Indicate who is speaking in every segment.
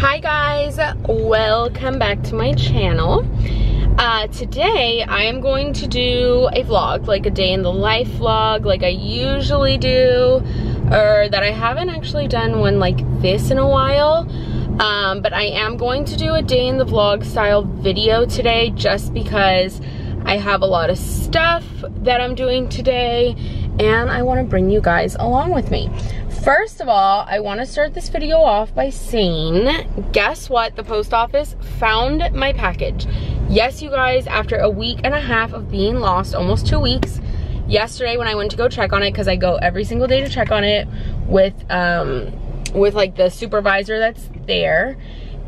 Speaker 1: Hi guys, welcome back to my channel. Today I am going to do a vlog, like a day in the life vlog like I usually do, or that I haven't actually done one like this in a while. But I am going to do a day in the vlog style video today just because I have a lot of stuff that I'm doing today and I want to bring you guys along with me. First of all, I want to start this video off by saying, guess what? The post office found my package. Yes, you guys, after a week and a half of being lost, almost 2 weeks, yesterday when I went to go check on it, because I go every single day to check on it with like the supervisor that's there,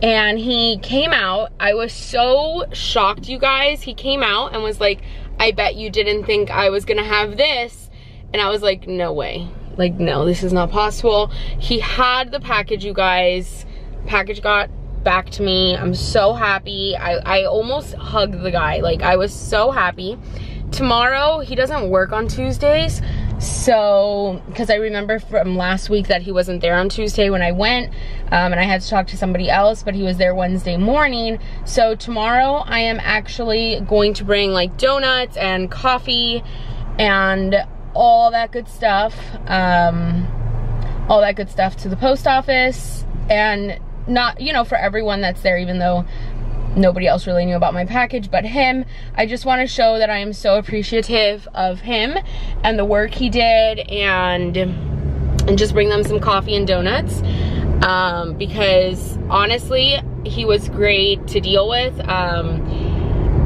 Speaker 1: and he came out. I was so shocked, you guys. He came out and was like, I bet you didn't think I was gonna have this. And I was like, no way. Like, no, this is not possible. He had the package, you guys. Package got back to me. I'm so happy. I almost hugged the guy. Like, I was so happy. Tomorrow, he doesn't work on Tuesdays. So, because I remember from last week that he wasn't there on Tuesday when I went, and I had to talk to somebody else, but he was there Wednesday morning. So tomorrow I am actually going to bring like donuts and coffee and all that good stuff to the post office, and not, you know, for everyone that's there, even though nobody else really knew about my package but him. I just want to show that I am so appreciative of him and the work he did, and just bring them some coffee and donuts, because honestly he was great to deal with.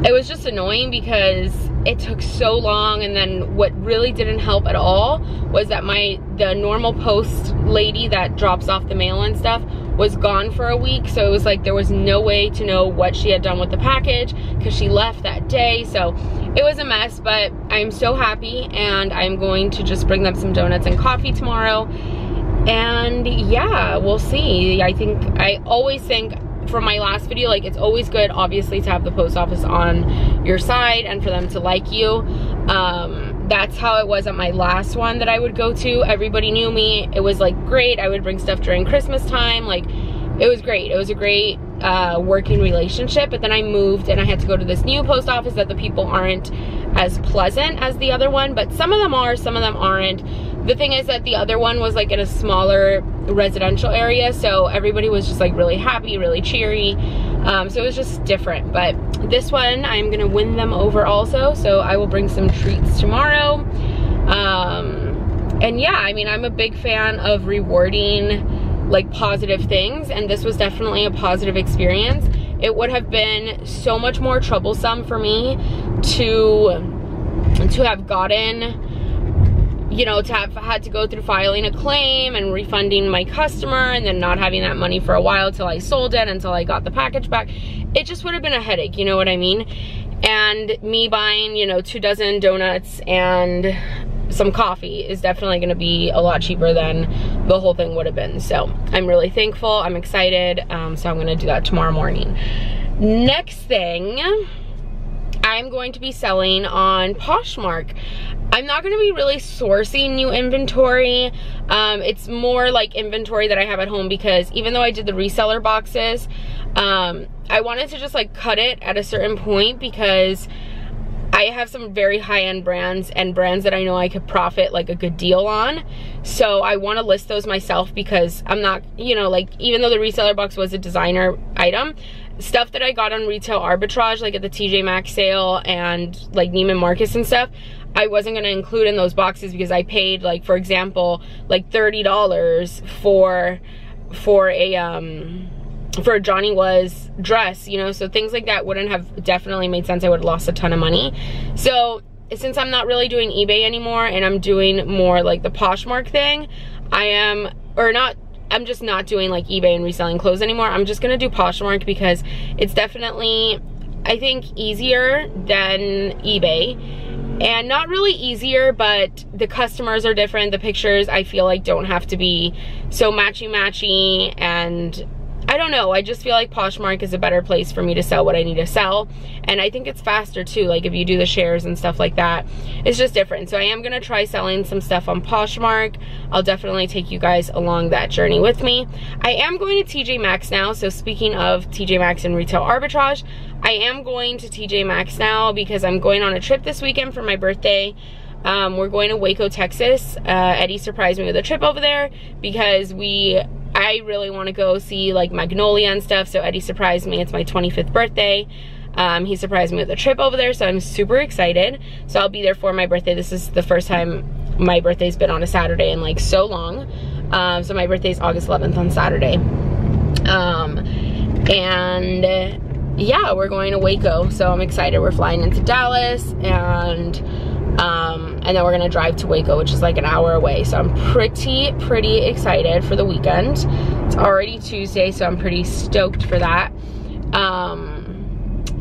Speaker 1: It was just annoying because it took so long, and then what really didn't help at all was that the normal post lady that drops off the mail and stuff was gone for a week. So it was like there was no way to know what she had done with the package because she left that day. So it was a mess, but I'm so happy, and I'm going to just bring them some donuts and coffee tomorrow. And yeah, we'll see. I always think from my last video, like, it's always good obviously to have the post office on your side and for them to like you. That's how it was at my last one that I would go to. Everybody knew me. It was like great. I would bring stuff during Christmas time. Like, it was great. It was a great working relationship. But then I moved and I had to go to this new post office that the people aren't as pleasant as the other one, but some of them are, some of them aren't. The thing is that the other one was like in a smaller residential area, so everybody was just like really happy, really cheery. So it was just different. But this one, I'm gonna win them over also, so I will bring some treats tomorrow. And yeah, I mean, I'm a big fan of rewarding like positive things, and this was definitely a positive experience. It would have been so much more troublesome for me to have gotten, you know, to have had to go through filing a claim and refunding my customer, and then not having that money for a while till I sold it, until I got the package back. It just would have been a headache, you know what I mean? And me buying, you know, 2 dozen donuts and some coffee is definitely going to be a lot cheaper than the whole thing would have been. So I'm really thankful. I'm excited. So I'm going to do that tomorrow morning. Next thing, I'm going to be selling on Poshmark. I'm not going to be really sourcing new inventory. It's more like inventory that I have at home, because even though I did the reseller boxes, I wanted to just like cut it at a certain point, because I have some very high-end brands and brands that I know I could profit like a good deal on. So I want to list those myself, because I'm not, you know, like, even though the reseller box was a designer item, stuff that I got on retail arbitrage, like at the TJ Maxx sale and like Neiman Marcus and stuff, I wasn't going to include in those boxes, because I paid, like, for example, like $30 for a Johnny Was dress, you know. So things like that wouldn't have definitely made sense. I would have lost a ton of money. So since I'm not really doing eBay anymore, and I'm doing more like the Poshmark thing, I'm just not doing like eBay and reselling clothes anymore. I'm just gonna do Poshmark, because it's definitely, I think, easier than eBay. And not really easier, but the customers are different. The pictures, I feel like, don't have to be so matchy-matchy, and I don't know, I just feel like Poshmark is a better place for me to sell what I need to sell. And I think it's faster too, like if you do the shares and stuff like that, it's just different. So I am gonna try selling some stuff on Poshmark. I'll definitely take you guys along that journey with me. I am going to TJ Maxx now. So speaking of TJ Maxx and retail arbitrage, I am going to TJ Maxx now because I'm going on a trip this weekend for my birthday. We're going to Waco, Texas. Eddie surprised me with a trip over there because I really want to go see like Magnolia and stuff, so Eddie surprised me. It's my 25th birthday. He surprised me with a trip over there, so I'm super excited. So I'll be there for my birthday. This is the first time my birthday's been on a Saturday in like so long. So my birthday's August 11th on Saturday. And yeah, we're going to Waco, so I'm excited. We're flying into Dallas, and then we're gonna drive to Waco, which is like an hour away. So I'm pretty excited for the weekend. It's already Tuesday, so I'm pretty stoked for that.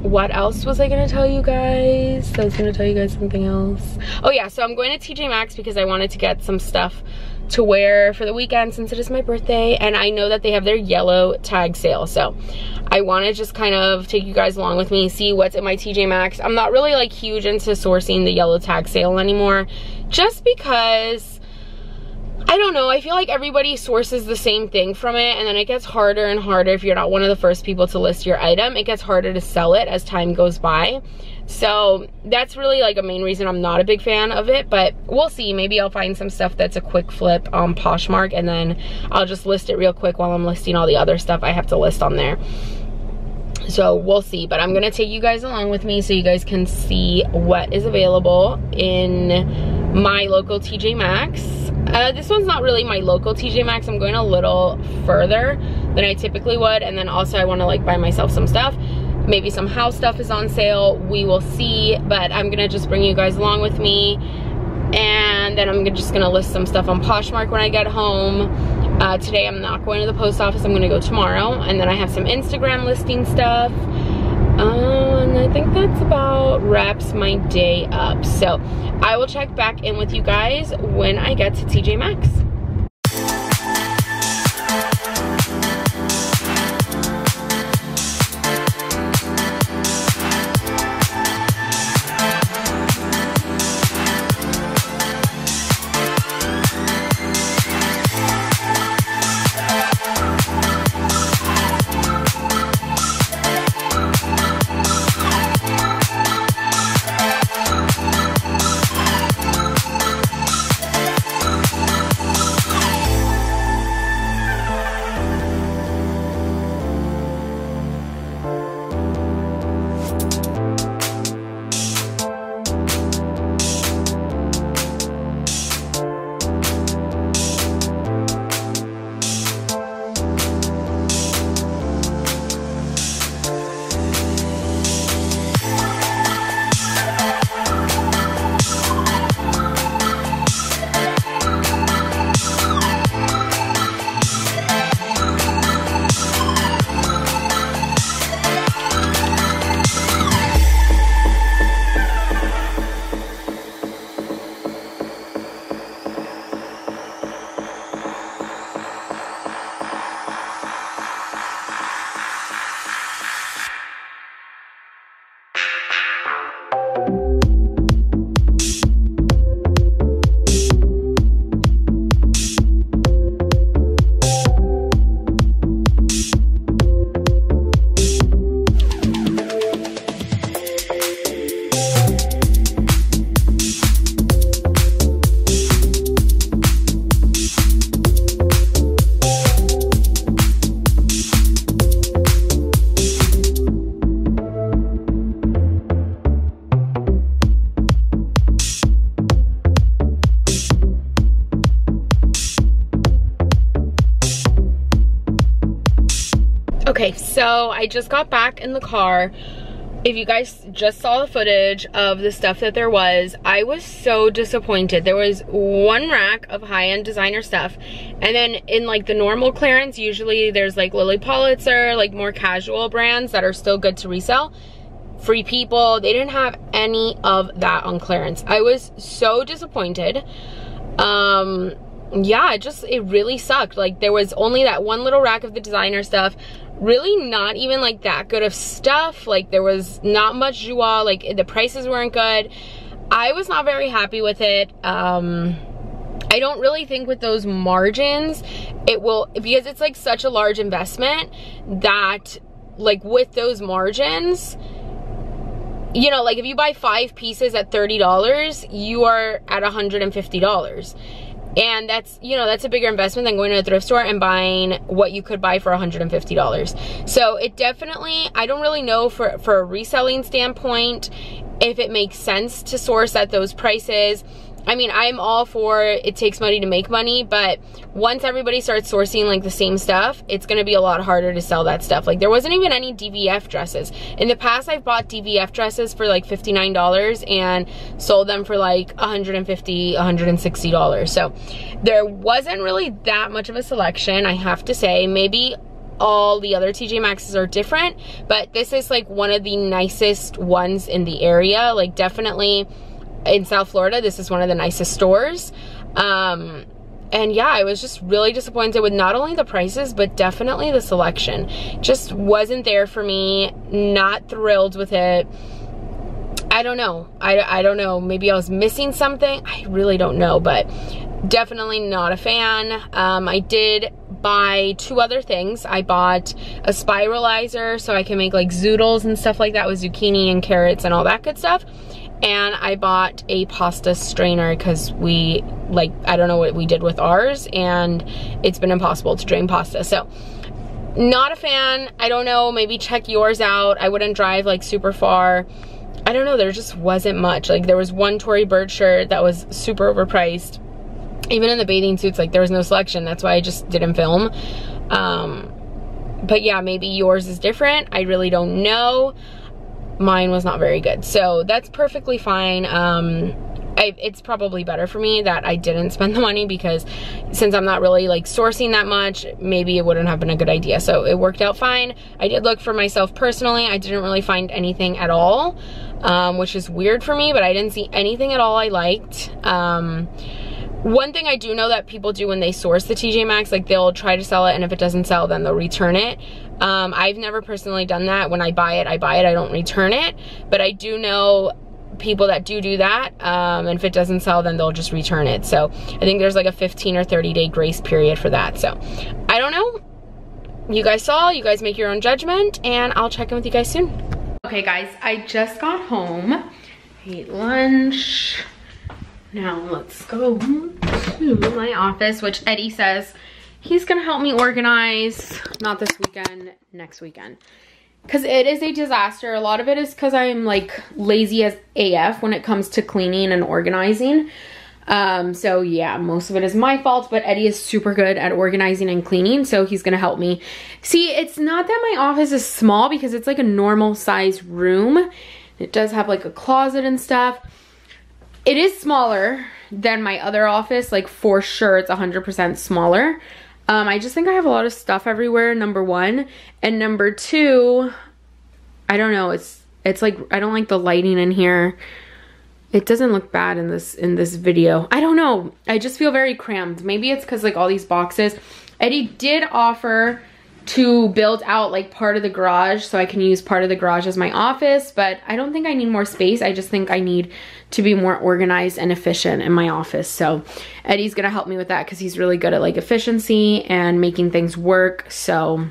Speaker 1: What else was I gonna tell you guys? I was gonna tell you guys something else. Oh yeah, so I'm going to TJ Maxx because I wanted to get some stuff to wear for the weekend since it is my birthday, and I know that they have their yellow tag sale. So I want to just kind of take you guys along with me, see what's in my TJ Maxx. I'm not really like huge into sourcing the yellow tag sale anymore, just because I don't know, I feel like everybody sources the same thing from it, and then it gets harder and harder. If you're not one of the first people to list your item, it gets harder to sell it as time goes by. So that's really like a main reason I'm not a big fan of it, but we'll see. Maybe I'll find some stuff that's a quick flip on Poshmark, and then I'll just list it real quick while I'm listing all the other stuff I have to list on there. So we'll see, but I'm gonna take you guys along with me so you guys can see what is available in my local TJ Maxx. This one's not really my local TJ Maxx. I'm going a little further than I typically would, and then also I want to like buy myself some stuff. Maybe some house stuff is on sale, we will see, but I'm gonna just bring you guys along with me, and then I'm just gonna list some stuff on Poshmark when I get home. Today I'm not going to the post office, I'm gonna go tomorrow, and then I have some Instagram listing stuff. And I think that's about wraps my day up. So I will check back in with you guys when I get to TJ Maxx. Okay, so I just got back in the car. If you guys just saw the footage of the stuff that there was, I was so disappointed. There was one rack of high-end designer stuff, and then in like the normal clearance, usually there's like Lily Pulitzer, like more casual brands that are still good to resell. Free People, they didn't have any of that on clearance. I was so disappointed. yeah, it really sucked. Like, there was only that one little rack of the designer stuff, really not even like that good of stuff. Like, there was not much joie, like the prices weren't good. I was not very happy with it. I don't really think with those margins it will, because it's like such a large investment that like with those margins, you know, like if you buy 5 pieces at $30, you are at $150. And that's, you know, that's a bigger investment than going to a thrift store and buying what you could buy for $150. So it definitely, I don't really know for a reselling standpoint if it makes sense to source at those prices. I mean, I'm all for it takes money to make money, but once everybody starts sourcing like the same stuff, it's gonna be a lot harder to sell that stuff. Like, there wasn't even any DVF dresses. In the past, I've bought DVF dresses for like $59 and sold them for like $150, $160. So there wasn't really that much of a selection, I have to say. Maybe all the other TJ Maxx's are different, but this is like one of the nicest ones in the area. Like, definitely in South Florida, this is one of the nicest stores. And yeah, I was just really disappointed with not only the prices, but definitely the selection. Just wasn't there for me. Not thrilled with it. I don't know. I don't know. Maybe I was missing something. I really don't know, but definitely not a fan. I did buy 2 other things. I bought a spiralizer so I can make like zoodles and stuff like that with zucchini and carrots and all that good stuff. And I bought a pasta strainer because we, like, I don't know what we did with ours and it's been impossible to drain pasta. So not a fan. I don't know, maybe check yours out. I wouldn't drive like super far. I don't know, there just wasn't much. Like, there was one Tory Burch shirt that was super overpriced. Even in the bathing suits, like, there was no selection. That's why I just didn't film. But yeah, maybe yours is different. I really don't know. Mine was not very good, so that's perfectly fine. It's probably better for me that I didn't spend the money, because since I'm not really like sourcing that much, maybe it wouldn't have been a good idea. So it worked out fine. I did look for myself personally. I didn't really find anything at all, which is weird for me, but I didn't see anything at all I liked. One thing I do know that people do when they source the TJ Maxx, like, they'll try to sell it, and if it doesn't sell, then they'll return it. I've never personally done that. When I buy it, I don't return it. But I do know people that do that, and if it doesn't sell, then they'll just return it. So I think there's like a 15 or 30 day grace period for that. So I don't know. You guys saw, you guys make your own judgment, and I'll check in with you guys soon. Okay guys, I just got home, ate lunch. Now let's go to my office, which Eddie says he's gonna help me organize, not this weekend, next weekend. Because it is a disaster. A lot of it is because I'm like lazy as AF when it comes to cleaning and organizing. So yeah, most of it is my fault, but Eddie is super good at organizing and cleaning, so he's gonna help me. See, it's not that my office is small, because it's like a normal size room. It does have like a closet and stuff. It is smaller than my other office, like for sure it's 100% smaller. I just think I have a lot of stuff everywhere, number one. And number two, I don't know, it's like, I don't like the lighting in here. It doesn't look bad in this video. I don't know, I just feel very crammed. Maybe it's because like all these boxes. Eddie did offer to build out like part of the garage so I can use part of the garage as my office, but I don't think I need more space. I just think I need to be more organized and efficient in my office. So Eddie's gonna help me with that because he's really good at like efficiency and making things work. So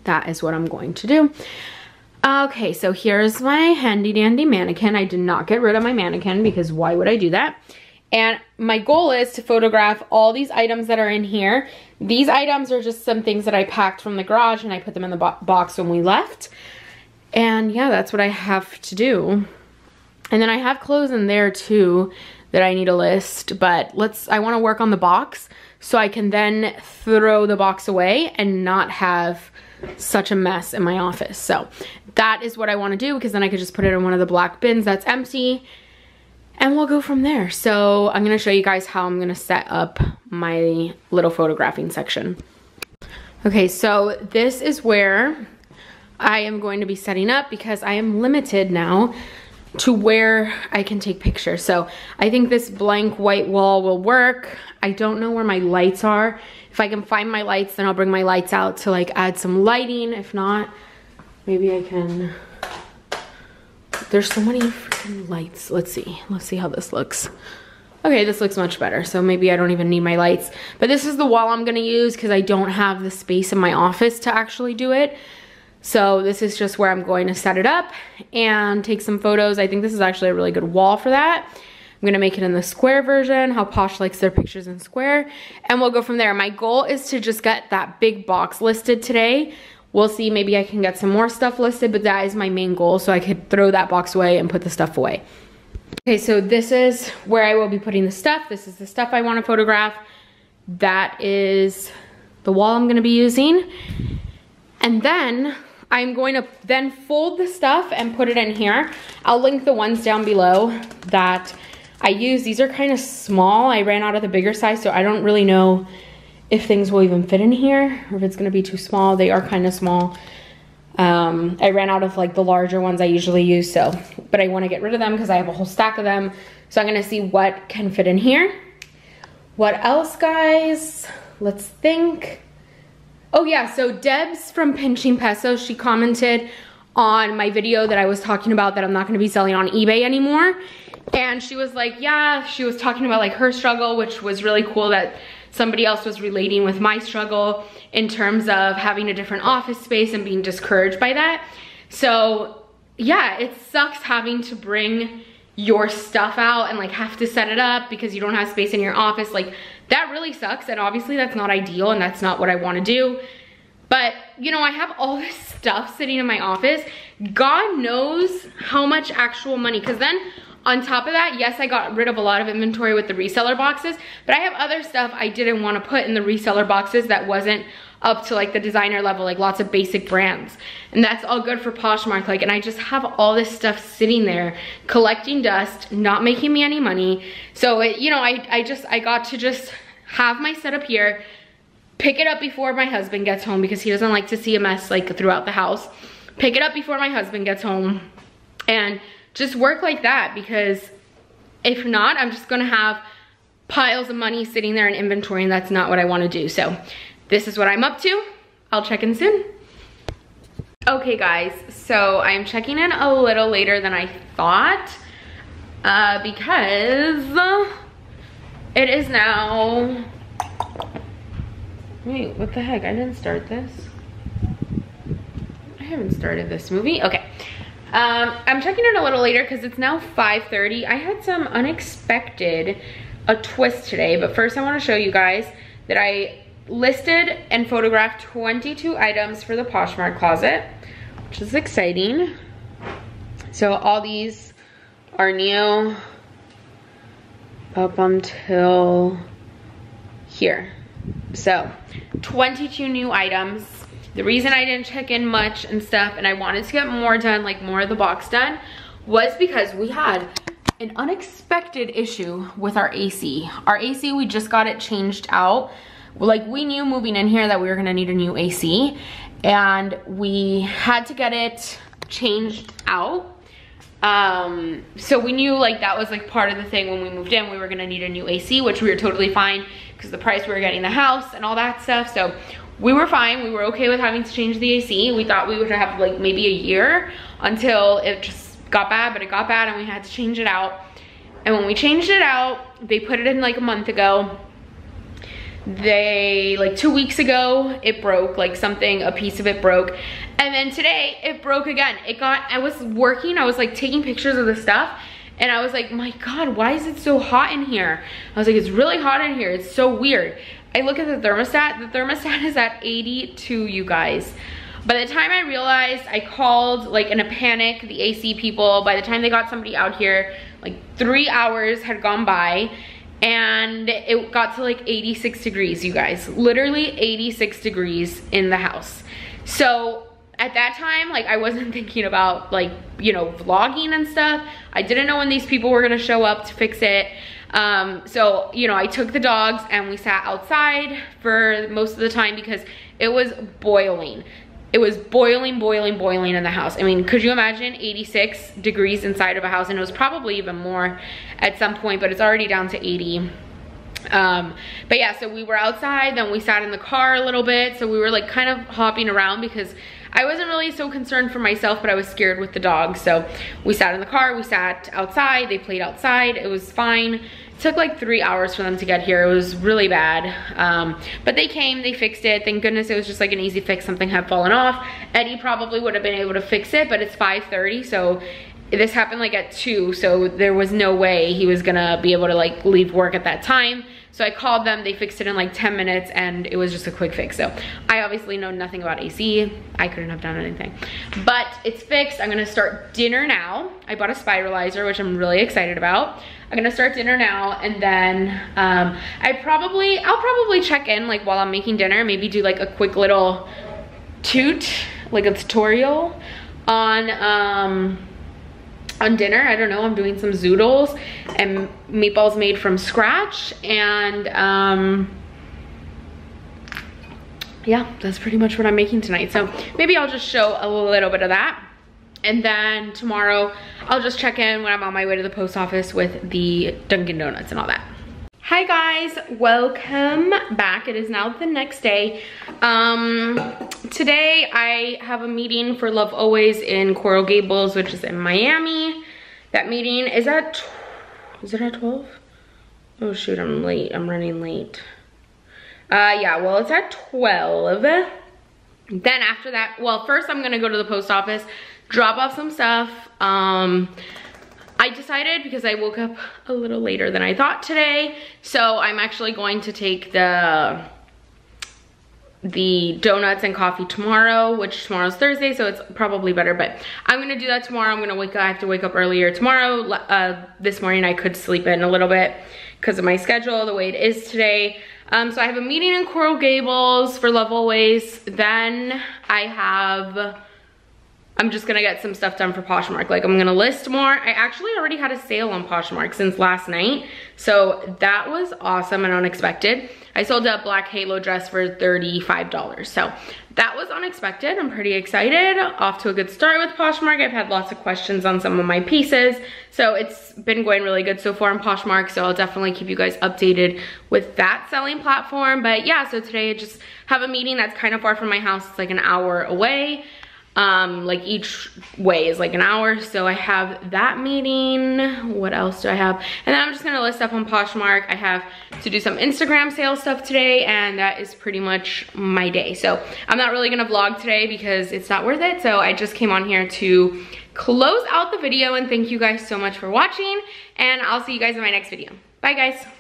Speaker 1: that is what I'm going to do. Okay, so here's my handy dandy mannequin. I did not get rid of my mannequin because why would I do that? And my goal is to photograph all these items that are in here. These items are just some things that I packed from the garage and I put them in the box when we left. And yeah, that's what I have to do. And then I have clothes in there too that I need to list, but I want to work on the box so I can then throw the box away and not have such a mess in my office. So that is what I want to do, because then I could just put it in one of the black bins that's empty. And we'll go from there. So I'm gonna show you guys how I'm gonna set up my little photographing section. Okay, so this is where I am going to be setting up because I am limited now to where I can take pictures. So I think this blank white wall will work. I don't know where my lights are. If I can find my lights, then I'll bring my lights out to like add some lighting. If not, maybe I can. There's so many freaking lights. Let's see how this looks. Okay, this looks much better. So maybe I don't even need my lights. But this is the wall I'm gonna use because I don't have the space in my office to actually do it. So this is just where I'm going to set it up and take some photos. I think this is actually a really good wall for that. I'm gonna make it in the square version, how Posh likes their pictures in square, and we'll go from there. My goal is to just get that big box listed today. We'll see, maybe I can get some more stuff listed, but that is my main goal, so I could throw that box away and put the stuff away. Okay, so this is where I will be putting the stuff. This is the stuff I want to photograph. That is the wall I'm going to be using. And then I'm going to then fold the stuff and put it in here. I'll link the ones down below that I use. These are kind of small. I ran out of the bigger size, so I don't really know if things will even fit in here or if it's going to be too small. They are kind of small. I ran out of like the larger ones I usually use, so, but I want to get rid of them because I have a whole stack of them. So I'm going to see what can fit in here. What else, guys? Let's think. Oh yeah, so Debs from Pinching Pesos, she commented on my video that I was talking about that I'm not going to be selling on eBay anymore. And she was like, yeah, she was talking about like her struggle, which was really cool that somebody else was relating with my struggle in terms of having a different office space and being discouraged by that. So yeah, it sucks having to bring your stuff out and like have to set it up because you don't have space in your office. Like that really sucks, and obviously that's not ideal and that's not what I want to do. But you know, I have all this stuff sitting in my office. God knows how much actual money, because then on top of that, yes, I got rid of a lot of inventory with the reseller boxes, but I have other stuff I didn't want to put in the reseller boxes that wasn't up to like the designer level, like lots of basic brands. And that's all good for Poshmark. Like, and I just have all this stuff sitting there, collecting dust, not making me any money. So, you know, I got to just have my setup here, pick it up before my husband gets home because he doesn't like to see a mess like throughout the house. Pick it up before my husband gets home and just work like that, because if not, I'm just gonna have piles of money sitting there in inventory, and that's not what I wanna do. So this is what I'm up to. I'll check in soon. Okay guys, so I'm checking in a little later than I thought because it is now, wait, what the heck? I didn't start this. I haven't started this movie. Okay. I'm checking in a little later because it's now 5:30. I had some unexpected twist today, but first I want to show you guys that I listed and photographed 22 items for the Poshmark closet, which is exciting. So all these are new up until here. So 22 new items. The reason I didn't check in much and stuff, and I wanted to get more done, like more of the box done, was because we had an unexpected issue with our AC. Our AC, we just got it changed out. Like, we knew moving in here that we were gonna need a new AC, and we had to get it changed out. So we knew like that was like part of the thing when we moved in, we were gonna need a new AC, which we were totally fine because the price we were getting the house and all that stuff. So we were fine, we were okay with having to change the AC. We thought we would have like maybe a year until it just got bad, but it got bad and we had to change it out. And when we changed it out, they put it in like a month ago. Like 2 weeks ago, it broke, like something, a piece of it broke. And then today it broke again. I was working, I was like taking pictures of the stuff, and I was like, my God, why is it so hot in here? I was like, it's really hot in here, it's so weird. I look at the thermostat is at 82, you guys. By the time I realized, I called like in a panic, the AC people. By the time they got somebody out here, like 3 hours had gone by, and it got to like 86 degrees, you guys. Literally 86 degrees in the house. So at that time, like, I wasn't thinking about like, you know, vlogging and stuff. I didn't know when these people were gonna show up to fix it. So, you know, I took the dogs and we sat outside for most of the time because it was boiling. it was boiling, boiling, boiling in the house. I mean, could you imagine 86 degrees inside of a house? And it was probably even more at some point, but it's already down to 80. But yeah, so we were outside, then we sat in the car a little bit. So we were like kind of hopping around because I wasn't really so concerned for myself, but I was scared with the dogs. So we sat in the car, we sat outside, they played outside, it was fine. It took like 3 hours for them to get here. It was really bad. But they came, they fixed it. Thank goodness it was just like an easy fix. Something had fallen off. Eddie probably would have been able to fix it, but it's 5:30, so this happened like at 2, so there was no way he was gonna be able to like leave work at that time. So I called them, they fixed it in like 10 minutes and it was just a quick fix. So I obviously know nothing about AC. I couldn't have done anything. But it's fixed. I'm gonna start dinner now. I bought a spiralizer, which I'm really excited about. I'm gonna start dinner now, and then I'll probably check in like while I'm making dinner, maybe do like a quick little like a tutorial on dinner. I don't know, I'm doing some zoodles and meatballs made from scratch, and yeah, that's pretty much what I'm making tonight. So maybe I'll just show a little bit of that, and then tomorrow I'll just check in when I'm on my way to the post office with the Dunkin' Donuts and all that. Hi guys, welcome back. It is now the next day. Today I have a meeting for Love Always in Coral Gables, which is in Miami. That meeting is it at 12? Oh shoot, I'm late, I'm running late. Yeah, well it's at 12. Then after that, well first I'm gonna go to the post office, drop off some stuff. I decided, because I woke up a little later than I thought today, so I'm actually going to take the donuts and coffee tomorrow, which tomorrow's Thursday, so it's probably better, but I'm gonna do that tomorrow. I'm gonna I have to wake up earlier tomorrow. This morning I could sleep in a little bit because of my schedule, the way it is today. So I have a meeting in Coral Gables for Love Always. Then I'm just gonna get some stuff done for Poshmark. Like I'm gonna list more. I actually already had a sale on Poshmark since last night. So that was awesome and unexpected. I sold a black halo dress for $35. So that was unexpected. I'm pretty excited. Off to a good start with Poshmark. I've had lots of questions on some of my pieces. So it's been going really good so far on Poshmark. So I'll definitely keep you guys updated with that selling platform. But yeah, so today I just have a meeting that's kind of far from my house. It's like an hour away. Like each way is like an hour, so I have that meeting. What else do I have? And then I'm just gonna list stuff on Poshmark. I have to do some Instagram sales stuff today, and that is pretty much my day. So I'm not really gonna vlog today because it's not worth it, so I just came on here to close out the video and thank you guys so much for watching, and I'll see you guys in my next video. Bye guys.